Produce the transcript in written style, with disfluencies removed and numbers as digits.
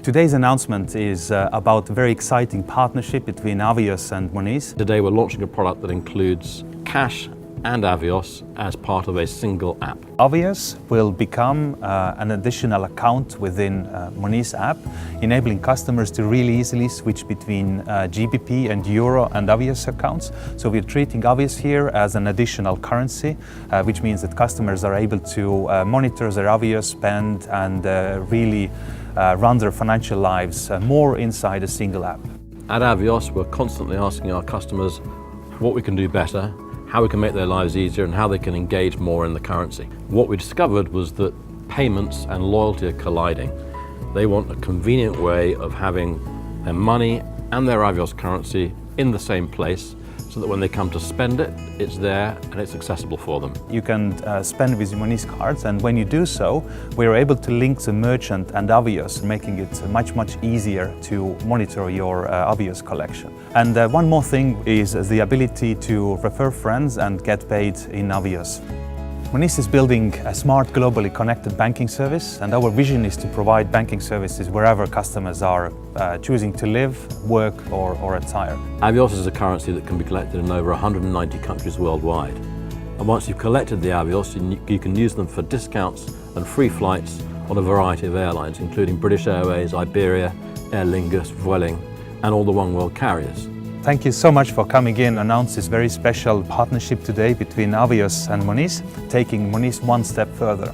Today's announcement is about a very exciting partnership between Avios and Monese. Today we're launching a product that includes cash and Avios as part of a single app. Avios will become an additional account within Monese app, enabling customers to really easily switch between GBP and Euro and Avios accounts. So we're treating Avios here as an additional currency, which means that customers are able to monitor their Avios spend and really run their financial lives more inside a single app. At Avios, we're constantly asking our customers what we can do better, how we can make their lives easier, and how they can engage more in the currency. What we discovered was that payments and loyalty are colliding. They want a convenient way of having their money and their Avios currency in the same place, so that when they come to spend it, it's there and it's accessible for them. You can spend with Monese cards, and when you do so, we're able to link the merchant and Avios, making it much easier to monitor your Avios collection. And one more thing is the ability to refer friends and get paid in Avios. Monese is building a smart, globally connected banking service, and our vision is to provide banking services wherever customers are choosing to live, work or retire. Avios is a currency that can be collected in over 190 countries worldwide. And once you've collected the Avios, you can use them for discounts and free flights on a variety of airlines, including British Airways, Iberia, Aer Lingus, Vueling, and all the One World carriers. Thank you so much for coming in and announce this very special partnership today between Avios and Monese, taking Monese one step further.